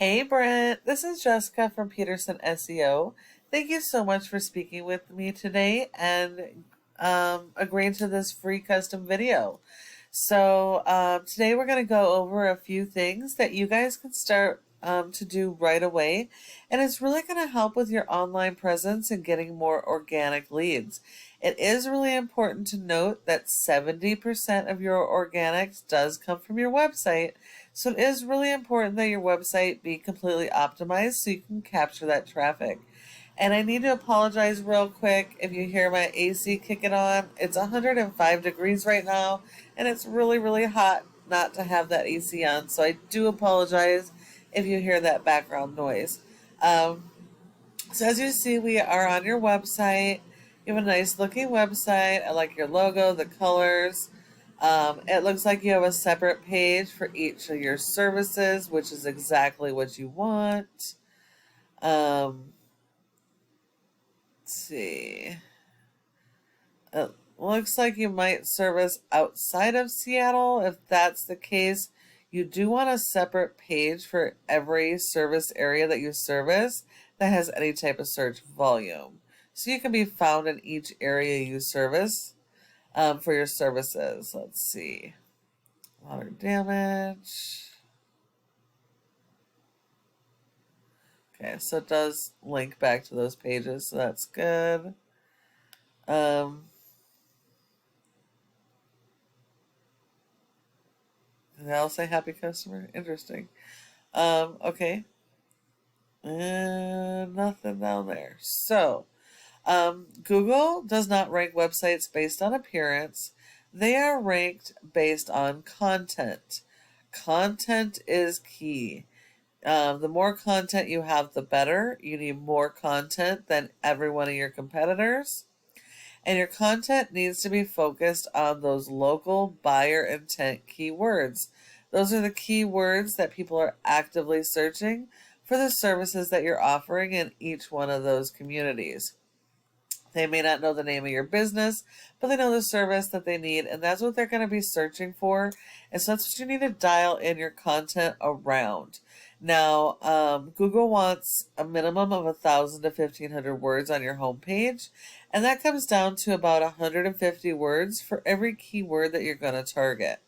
Hey Brent, this is Jessica from Peterson SEO. Thank you so much for speaking with me today and agreeing to this free custom video. Today we're going to go over a few things that you guys can start to do right away, and it's really going to help with your online presence and getting more organic leads. It is really important to note that 70% of your organics does come from your website, so it is really important that your website be completely optimized so you can capture that traffic. And I need to apologize real quick if you hear my AC kicking on. It's 105 degrees right now, and it's really, really hot not to have that AC on. So I do apologize if you hear that background noise. So as you see, we are on your website. You have a nice looking website. I like your logo, the colors. It looks like you have a separate page for each of your services, which is exactly what you want. Let's see. It looks like you might service outside of Seattle. If that's the case, you do want a separate page for every service area that you service that has any type of search volume. So you can be found in each area you service for your services. Let's see. Water damage. Okay, so it does link back to those pages, so that's good. Did I say happy customer? Interesting. Okay. And nothing down there. So, Google does not rank websites based on appearance. They are ranked based on content. Content is key. The more content you have, the better. You need more content than every one of your competitors. And your content needs to be focused on those local buyer intent keywords. Those are the keywords that people are actively searching for the services that you're offering in each one of those communities. They may not know the name of your business, but they know the service that they need, and that's what they're going to be searching for. And so that's what you need to dial in your content around. Now, Google wants a minimum of 1,000 to 1,500 words on your homepage, and that comes down to about 150 words for every keyword that you're going to target.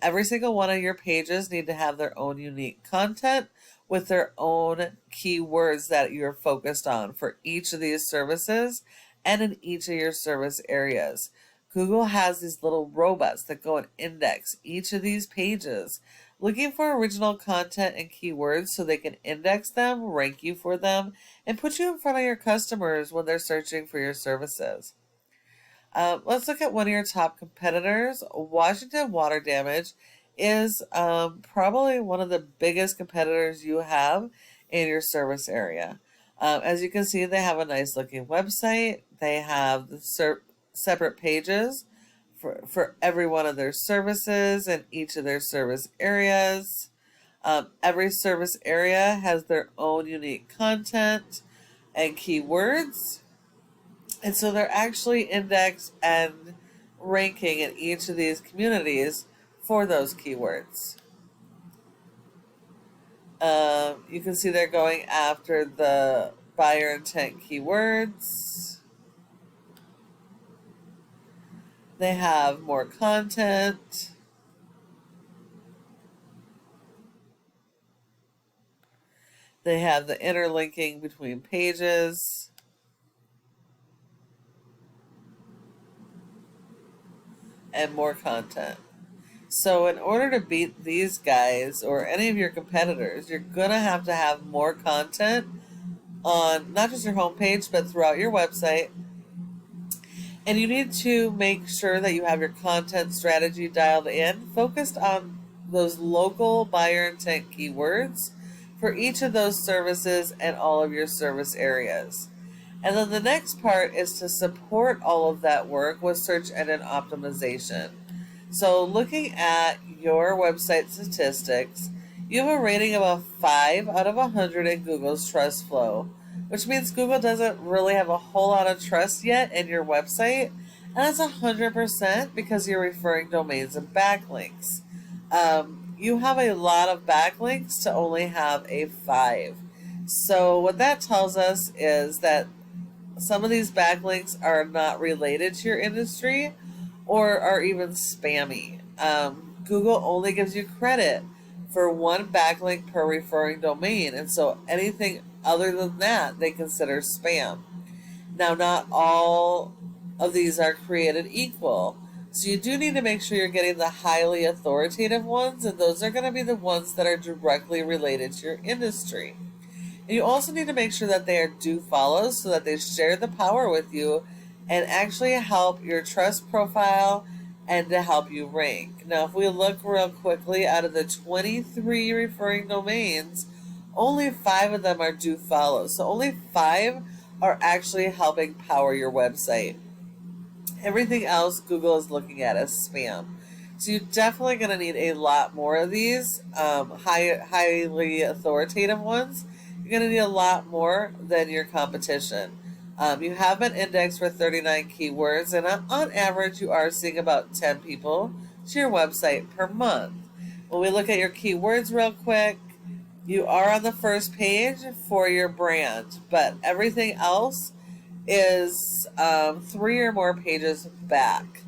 Every single one of your pages need to have their own unique content with their own keywords that you're focused on for each of these services and in each of your service areas. Google has these little robots that go and index each of these pages, looking for original content and keywords so they can index them, rank you for them, and put you in front of your customers when they're searching for your services. Let's look at one of your top competitors. Washington Water Damage is probably one of the biggest competitors you have in your service area. As you can see, they have a nice looking website. They have the separate pages for every one of their services and each of their service areas. Every service area has their own unique content and keywords. And so they're actually indexed and ranking in each of these communities for those keywords. You can see they're going after the buyer intent keywords. They have more content. They have the interlinking between pages. And more content. So in order to beat these guys or any of your competitors, you're going to have more content on not just your homepage, but throughout your website. And you need to make sure that you have your content strategy dialed in, focused on those local buyer intent keywords for each of those services and all of your service areas. And then the next part is to support all of that work with search engine optimization. So looking at your website statistics, you have a rating of a 5 out of 100 in Google's trust flow, which means Google doesn't really have a whole lot of trust yet in your website. And that's 100% because you're referring domains and backlinks. you have a lot of backlinks to only have a 5. So what that tells us is that some of these backlinks are not related to your industry or are even spammy. Google only gives you credit for one backlink per referring domain, and so anything other than that they consider spam. Now, not all of these are created equal, so you do need to make sure you're getting the highly authoritative ones, and those are going to be the ones that are directly related to your industry. And you also need to make sure that they are do follows so that they share the power with you and actually help your trust profile and to help you rank. Now, if we look real quickly, out of the 23 referring domains, only 5 of them are do follows. So only 5 are actually helping power your website. Everything else Google is looking at as spam. So you're definitely going to need a lot more of these highly authoritative ones. You're going to need a lot more than your competition. You have been indexed for 39 keywords, and on average, you are seeing about 10 people to your website per month. When we look at your keywords real quick, you are on the first page for your brand, but everything else is 3 or more pages back.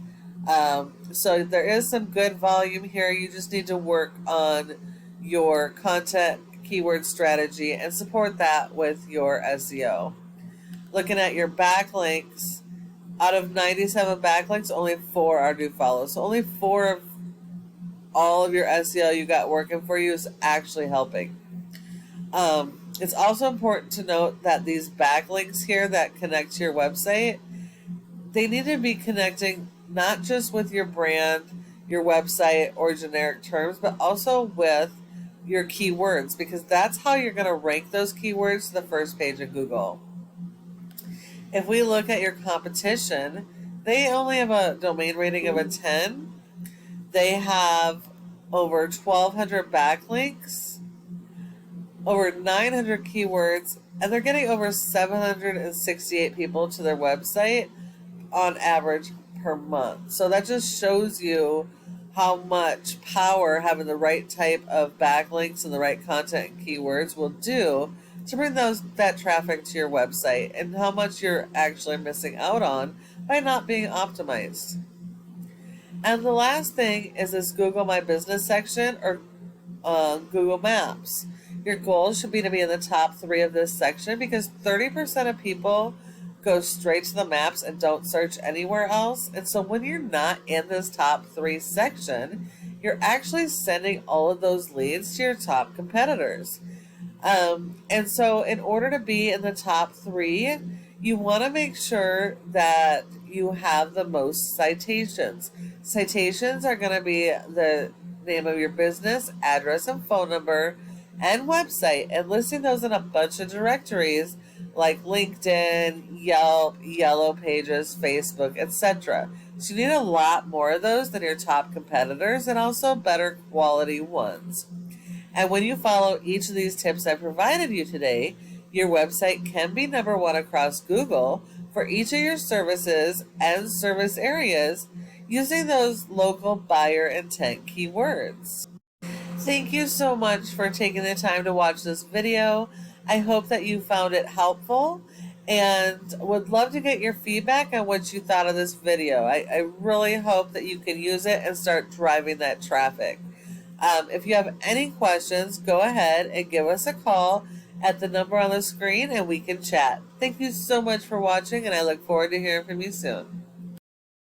So there is some good volume here. You just need to work on your content keyword strategy and support that with your SEO. Looking at your backlinks, out of 97 backlinks, only 4 are do follow. So only 4 of all of your SEO you got working for you is actually helping. It's also important to note that these backlinks here that connect to your website, they need to be connecting not just with your brand, your website, or generic terms, but also with your keywords, because that's how you're going to rank those keywords to the first page of Google. If we look at your competition, they only have a domain rating of a 10. They have over 1,200 backlinks, over 900 keywords, and they're getting over 768 people to their website on average per month. So that just shows you how much power having the right type of backlinks and the right content and keywords will do to bring that traffic to your website, and how much you're actually missing out on by not being optimized. And the last thing is this Google My Business section, or Google Maps. Your goal should be to be in the top 3 of this section, because 30% of people go straight to the maps and don't search anywhere else. And so when you're not in this top 3 section, you're actually sending all of those leads to your top competitors. And so in order to be in the top 3, you want to make sure that you have the most citations. Citations are going to be the name of your business, address and phone number, and website, and listing those in a bunch of directories like LinkedIn, Yelp, Yellow Pages, Facebook, etc. So you need a lot more of those than your top competitors, and also better quality ones. And when you follow each of these tips I provided you today, your website can be number 1 across Google for each of your services and service areas using those local buyer intent keywords. Thank you so much for taking the time to watch this video. I hope that you found it helpful, and would love to get your feedback on what you thought of this video. I really hope that you can use it and start driving that traffic. If you have any questions, go ahead and give us a call at the number on the screen and we can chat. Thank you so much for watching, and I look forward to hearing from you soon.